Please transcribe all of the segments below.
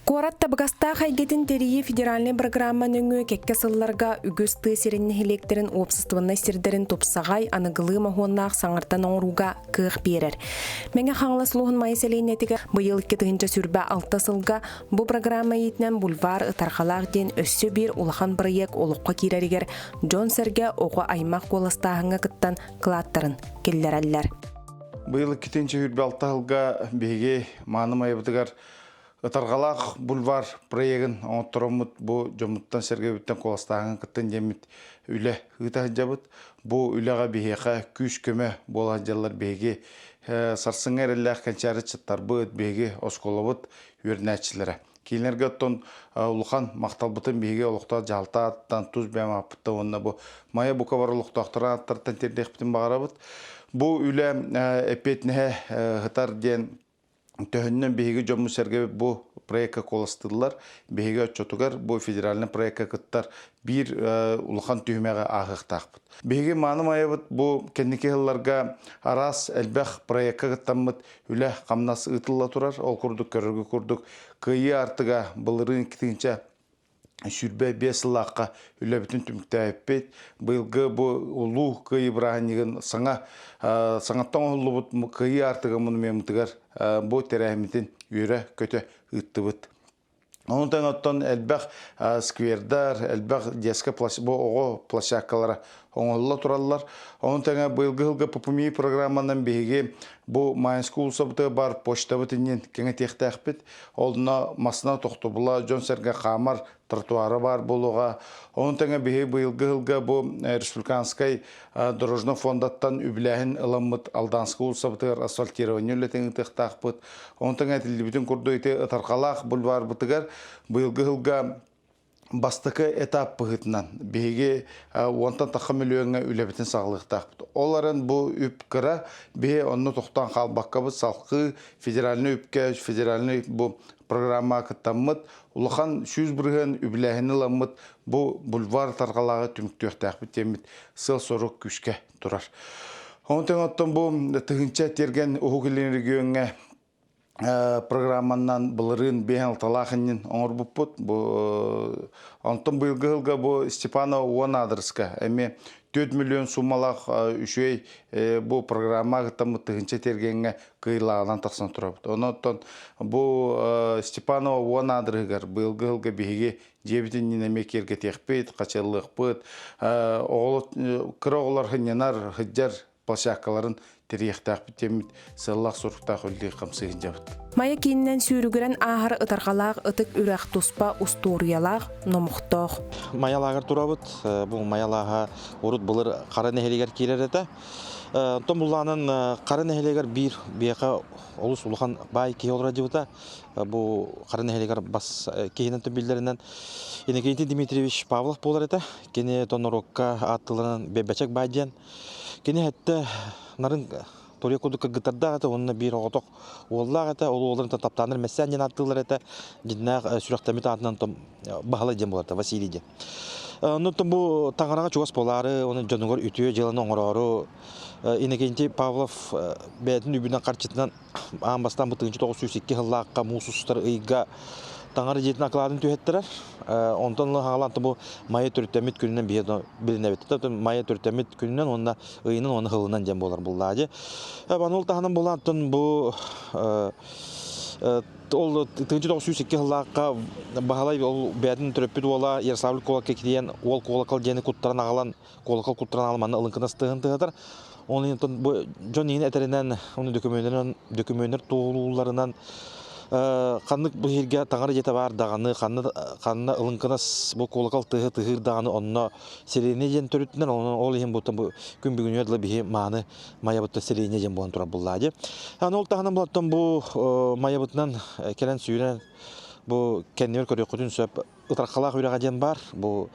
Коратта багаста хайгетін терии федеральный программа нөңі кекке сылларга үгісті серенні хелектерін опсыстывынна сирдерін топсағай анығылы махуаннақ саңыртан оңыруға кық берер. Мәңі қаңла сұлуғын майселейін әтігі бұйыл кетігінші сүрбә алта сылға бұ программа етінен бульвар ытарқалақ ден өссі бір улахан проект олыққа керерігер Джон Серге оғы аймақ қоластағыңа кыттан қылаттырын келлер әллер. Бұйыл кетігінші сүрбә алта сылға беге маны майыбытығар Ытарғалақ бульвар проегін оңыттыромыт бұ жомыттан сәргебіттен қоластағын кіттен жеміт үлі ғытағын жабыт. Бұ үліға бейеқа күш көмі болған жалар бейге сарсыңар әлләқ кәнчәрі чыттар бұд бейге осколабыт өрнәтшілері. Кейінерге оттон ұлыған мақталбытын бейге олықта жалта аттан тұз бәм апытты онына бұ мая бұқа бар ұлықта ақтыран аттарттан тердек бітін бағарабыт. Бұ үлі әпетіне ғытар ден Төхіннен бейгі жомы сәрге бұ проекка қоластыдылар. Бейгі отчотугар бұ федеральный проекка кыттар бір ұлған түймеға ағықтақпыд. Бейгі маным айыбыд бұ кәнеке ғылларға арас әлбәқ проекка кыттамыд үлі қамнас ұтылла тұрар. Ол күрдік, көрігі күрдік. Күйі артыға бұлырын кетігінші сүрбе бесылаққа үлі бүтін түмікті әппет. Бұйылғы бұ ұлу күйі бірағынығын саңаттан ұлы бұд күйі артыға мұны мемтігар бұ тәрәхіметін үйірі көті ұтты бұд. Оның тәң оттан әлбәқ сквердар, әлбәқ дескі оғы площадкалары оңылыла тұралылар. Оның тәңі бұйылғы ғылғы пұпымей программанан бейге бұ майынскі ұлсабыты бар почта бұтынен кеңі текті әқпет. Олдына масына тоқты бұла, Джон Серге қамар тротуары бар болуға. Оның тәңі бейге бұйылғы ғылғы бұ республиканскай дорожны фондаттан үбіләхін ұламыд алданскі ұлсабытығар асфальтирование өлетіңі текті әқпет. Оның тәңі әтілді бүтін күрді өйте ытарқалақ бульвар бұтығар бұйылғы ғылға бастықы этап бұғытынан бейге 10 тақы миллионға үлебетін сағылықтақпыд. Оларын бұл үп қыра бейге онны тоқтан қалбаққа бұд салқы федеральный үпке, федеральный бұл программа кыттамыд. Улахан 100 бірген үбіләхіні ламыд бұл бульвар тарғалағы түмікті өқтақпыд темет сыл сорық күшке тұрар. Оның тең оттан бұл тұғынша терген ұғылын регионға программаннан бұлырын бейін алталақынын оңыр бұппыд. Онтын бұйылғы ғылға бұл Степанова 10 адресқа. Әме 4 миллион сумалақ үшей бұл программа ғытамы тұғынша тергенге қиылағынан тақсан тұрабыд. Онтын бұл Степанова 10 адресқар бұйылғы ғылға бейге жебітін ненемек ерге текпейд, қачалылық бұд. Кірі оғылар ғыненар ғыджар площадкаларын терияқтақ бітемет сыллақ сұрықтақ өлдей қамсығын жабыд. Мая кейіннен сүйрігірен ағыр ұтарғалақ ұтық үрәқ тұспа ұстуриялақ номықтоқ. Маялағыр тұрабыд. Бұл маялаға ұрыт бұлыр қара нәхелегер келер әді. Том бұллағынан қара нәхелегер бір бейқа олыс ұлған бай кей олыра жібіта. Бұл қара нәхелегер бас кейінен түмбілдерінен Иннокентий Дмитриевич Павлов болар әді. Кені тонырокқа аттылынан бәбәчек байден. Кені әтті нарын Тория кодука гытарда ата онна бир оготок оллаг ата ол оларын таптаныр мессен жана аттылар ата жинна сүрөктөмүт атынан том бахала жем боларда Василий же. Ну том бу таңарага чугас болары, оны жонугор үтүө жыланы оңорору Иннокентий Павлов бетин үбүнөн карчытынан амбастан бутынчы 902 жыллакка мусустар ыйга таңары жетин акладын түһеттерер. Онтон хагаланты бу майя төртөмүт күнүнөн билинебет. Майя төртөмүт күнүнөн онда ыйынын оны хылынан жем болар буллажы. Банул таханын булантын бу ол 1902 жыллакка баһалай ол бәдин төрөпүт ола Ярославль колакка киен ол колакал жени куттаран агалан колакал куттаран алманы ылынкынастыгын тыгатар. Onun bu Johnny'nin eterinden onu dökümler toğullarından kanlık bu hirge tanrı jete var dağını kanına ılınkınas bu kolakal tığır dağını onunla sereneceğin törütünden onun olayım bu gün bir gün yadla bir manı mayabutta sereneceğin bu antura bulladı. Yani ol tağının bulattan bu mayabuttan gelen suyuna bu kendini görüyor kutun söp ıtrakkalak ürağacağım var bu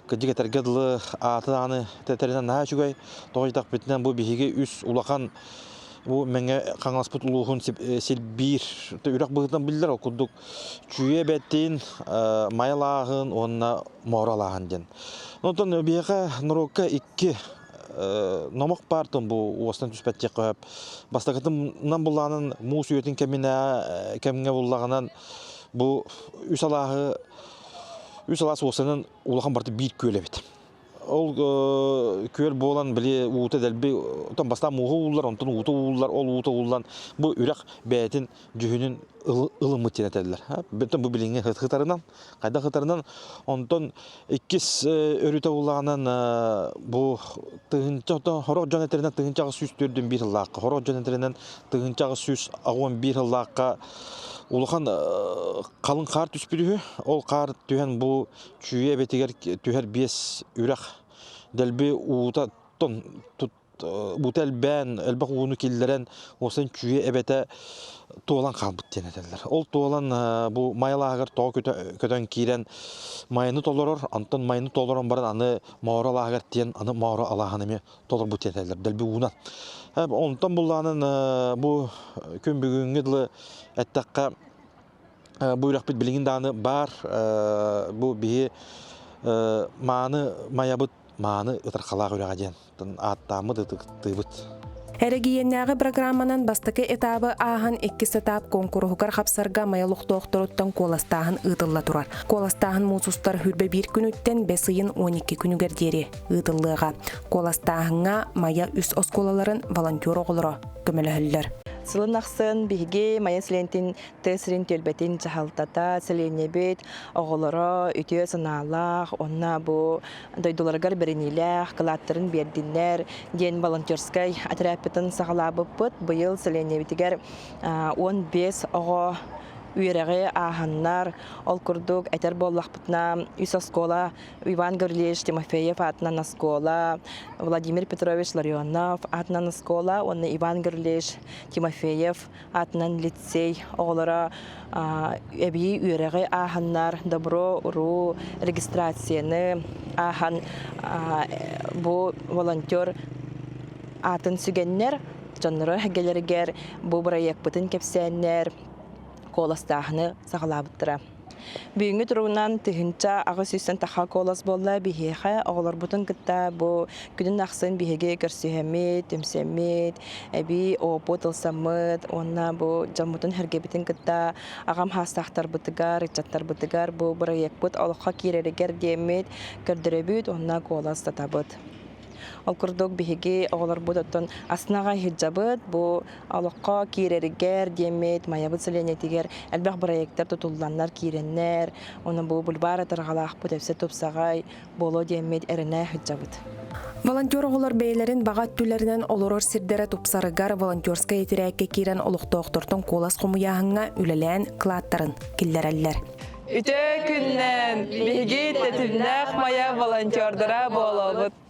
gıcık etergedli atıdanı teterinden naha şugay doğacak bitinden bu bihigi üst ulakan bu menge kangasput uluğun sil bir ürak bıhıdan bildiler okuduk çüye bettin mayalağın onunla moralağın den. Ondan biyaqa nurokka iki nomak partın bu ostan tüspetcek koyup bastakıtımdan bulanın muğuz üyetin kemine bullağından bu üç alahı soğusanın ulağın bardı bir köle bit. Ol köl bolan bile uta delbi ondan basta muğu ullar ondan uta ullar ol uta ullan bu ürek beytin cühünün ılımı tineteldiler. Bütün bu bilinge hıtarından kayda hıtarından ondan ikis örüte ulağının bu tığınca horok joneterinden tığıncağı süs dördün bir yıllaqqa horok joneterinden tığıncağı süs ağın bir yıllaqqa Улахан қалың қар түспүрү, ол қар түйен бұл чүйе бетегер түйер бес үрек дәлбе уыта тон бұтел бән әлбақ уыны келдерен осын чүйе әбеті туолан қалбыт ден әдерлер. Ол туолан бұл майлағыр тоғы көтен кейрен майыны толырыр, антын майыны толырын барын аны маура лағыр ден аны маура алағанымен толыр бұт ден әдерлер, дәлбе уынан. Онтан бұлланын бұл күн бүгінгі дылы әттаққа бұл үрек біт білігін даны бар, бұл бейі маны маябыт, маны ұтырқалақ үрек аден, аттамы дытыбыт. Әрегиеннәғы программанан бастықы этабы ағын 2 этап конкурсугар қапсарға майылық тоқтыруттан коластағын ұтылла тұрар. Коластағын мұсустар хүрбе 1 күн өттен 5 айын 12 күнігер дері ұтыллыға. Коластағыңа мая үс осколаларын волонтер оғылыры көмілігілдер. Сылын ақсын бігі майын сілентін тәсірін төлбетін жағалтата, сіленебет, оғылыры, үтіе сыналақ, онна бұл дойдуларғар бірініләқ, қылаттырын бердінлер, ден волонтерскай атрапетін сағалабы бұд, бұйыл сіленебетігер 15 оғы үйеріғі ағаннар, ол күрдік әтер боллақ бұтына үс оскола, Иван Гаврилевич Тимофеев атынан оскола, Владимир Петрович Ларионов атынан оскола, оны Иван Гаврилевич Тимофеев атынан лицей оғылары әбей үйеріғі ағаннар, добро ұру регистрацияны аған бұл волонтер атын сүгеннер, жонлары әгелергер бұл проект бұтын кепсәннер, коластағыны сағалабыттыра. Бүйінгі тұрғынан түхінча ағы сүйсен тақа колас болла бейхеға оғылар бұтын күтті бұл күнін ақсын бейхеге көрсүйемет, түмсемет, әбі опы тылсамыт, онна бұл жамытын әргебетін күтті ағам хастақтар бұтығар, итчаттар бұтығар бұл бұрайек бұт олыққа керерігер демет, көрдіребет, онна колас татабыт. Ол күрдік бейге оғылар бұдаттан асынаға хиджабыт, бұл алыққа кейрерігер, демет, маябыт сіленетігер, әлбәқ проекттер тұтылданлар кейреннер, оны бұл бұлбар атырғалақ бұд әпсі тұпсағай, болу демет әріне хиджабыт. Волонтер оғылар бейлерін бағат түлерінен олырыр сирдері тұпсарығар волонтерска етірәкке кейрен олықты оқтыртын қолас қомуяғыңа үлелән қылаттарын келдерәлілер. Үте күннен бейге тәтімнәқ мая волонтердара болуыт.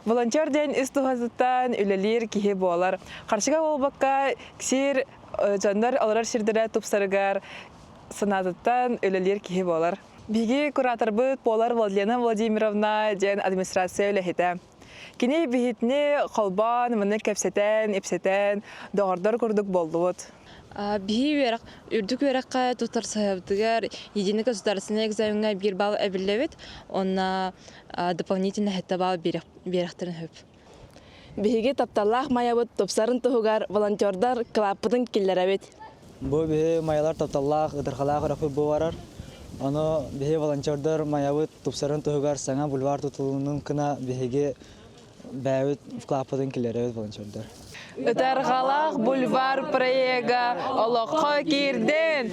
Волонтер ден истуғазыттан үлелер кихе болар. Қаршыға болбаққа ксир жандар алырар ширдері тұпсарығар сыназыттан үлелер кихе болар. Биги куратор бұд болар Владлена Владимировна ден администрация үләхеті. Кені бейетіне қолбан, мұны кәпсетен, епсетен, доғырдар күрдік болды бұд. Биһи верак үрдүк веракка тутар саябдыгар единый государственный экзаменга 1 балл әбиллебит, онна дополнительно хетта балл берехтерин хөп. Биһиге тапталлах маябыт топсарын туһугар волонтердар клаппытын киллеребит. Бу биһи маялар тапталлах ыдырхалах рахы буарар. Аны биһи волонтердар маябыт топсарын туһугар саңа бульвар тутулунун кына биһиге бәвит клаппытын киллеребит волонтердар. Үтәрғалақ бульвар проега олыққа кирден.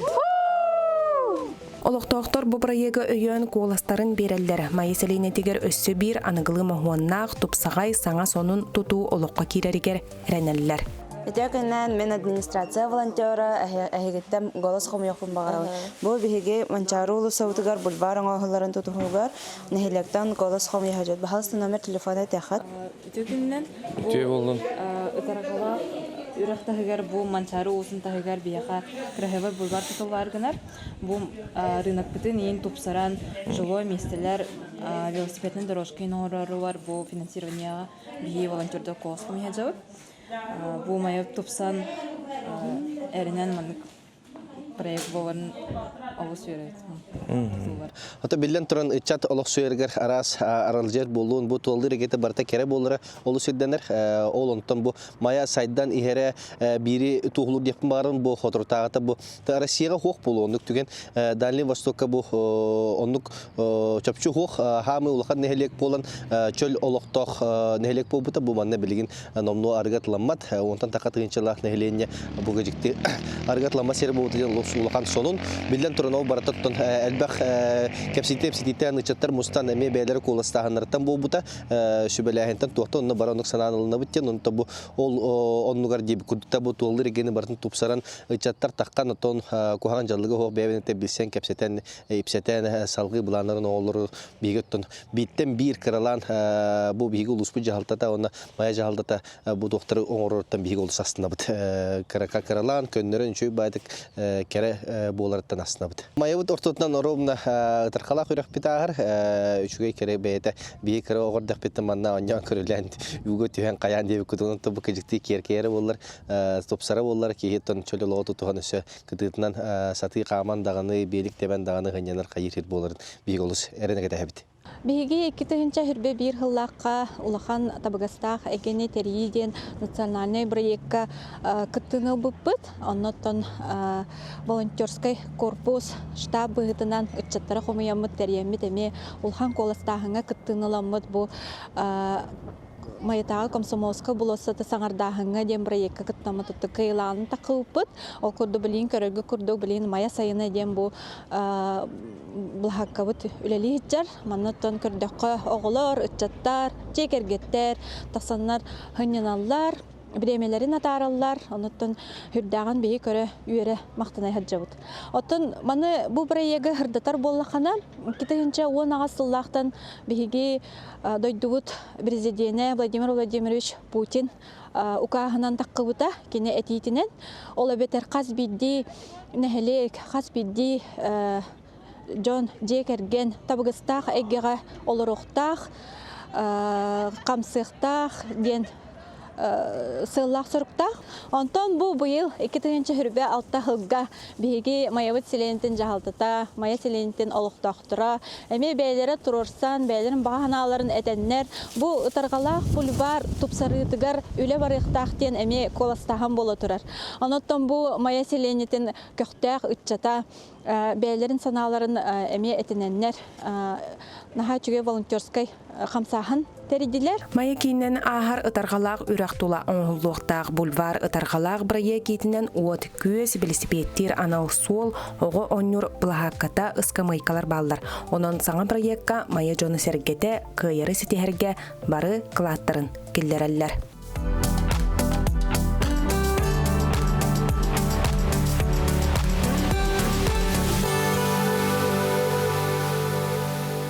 Олықтоқтор бұ проега өйен қоластарын берелдер. Майеселейне тегер өссі бір анығылы мағуаннақ тұпсағай саңа сонын тұту олыққа кирерігер рәнәлілер. Өтөкінен мен администрация волонтера әйгеттем голос қом yoqпын бағарау. Бұл бігі манчару ұлы саутығар бульварын оғыларын тұтығығар нәхелектен голос қом яхажат. Бағалысты номер телефоны тәқат. Өтөкінен ұтарғала үрақтағығар бұл манчару ұлысын тағығар бияға крахевай бульвар тұтыларғынар. Бұл рынок бітін ең тұпсаран жылой местелер велосипедінің дорожкайын орары бар. Бұл финансированияға бігі волонтерді голос қом яхажауы. Бұл майып топсан әрінен мәнік проект боларын олус үйрет. Ата билен туран ичат олох сөйергер арас аралжер болуун бу толдыр эгете барта кере боллары олу сүрденер ол онтон бу мая сайдан ихере бири тухлур депин барын бу хотортагата бу Россияга хок болуунук түген Дальний Востокка бу оннук чапчу хок хамы улахан нехелек болан чөл олохтох нехелек болбута бу манна билигин номну аргатламат онтан такатыгынчалах нехеленне бу гежикти аргатлама сер болутуган улахан сонун билен туран ол барататтан элбах кепситен ичаттар мустан эме бейлер коластаганнартан болбута сүбелехентен туакта онна баранык сананылына биттен онта бу ол оннугар дип кудта бу толдыр эгени бартын тупсаран ичаттар таккан отон кухаган жаллыгы хо бебенте билсен кепсетен ипсетен салгы буланарын оолору бигеттен биттен бир кыралан бу биги улуспу жалтата онна мая жалтата бу доктор оңорорттан биги улус астына бит карака кыралан көннөрөн чөй байдык кере боларттан астына бит мая бит ортотан оробна таркала кырак битагар үчүгөй кере бете биги кыра огордак биттен манна оньян көрүлен үгө түйен каян деп күтүнүн тобу кежикти керкере боллар топсара боллар киеттен чөлө лоту туханысы кытытынан саты каман даганы белик тебен даганы гынянар кайыр боларын биги улус эренеге дебит Биһиги 2-нче хүрбе бир хыллакка улахан табыгастах эгени териден национальный проектка кыттыны буппыт оннотон волонтерский корпус штаб быгытынан ыччаттара хомуяммыт териеммит эме улхан коластахыңа кыттыныламмыт бу Маятага комсомолска булоса саңардахыңа дем проектка кыттамытты кыйланы такылпыт ол курду билин көрөгө курду билин мая сайына дем бу булхаккабыт үлели хиджар маннаттан көрдөккө оголор ыччаттар жекергеттер тасаннар хыньяналлар Бремелерин атараллар, онуттан хүрдаган бейі көрі үйері мақтанай хаджабыт. Оттан маны бұл проекті хырдатар боллақана, кетігінші он ағасыллақтан бейге дойдуыт президенті Владимир Владимирович Путин укағынан таққыбыта кені әтейтінен. Ол әбетер қаз бидді, нәхелек қаз бидді Джон Джекерген табығыстақ әгеға олырықтақ, қамсықтақ ден сыллах сұрыптақ. Онтон бұл бұйыл 2-нче хүрбе алтта хылға бейге маябыт селенетін жағалтыта, мая селенетін олықтақтыра, әме бәйлері тұрырсан, бәйлерін бағаналарын әтеннер. Бұл ұтарғалақ бульвар тупсарытыгар үлі барықтақтен әме коластаған болы тұрар. Оноттон бұл мая селенетін көқтәқ үтчата, бәйлерін саналарын әме әтененнер наха чүге волонтерскай қамсағын теридилер. Мая кейінен ағар ұтарғалақ үрақтула оңғылуқтақ бульвар ұтарғалақ бірая кейтінен уот көз велосипедтер анал сол оғы оннур бұлағаққата ұсқа майкалар балдар. Онын саңа проектқа Мая жоны сәргеті күйері сетехерге бары қылаттырын келдерелер.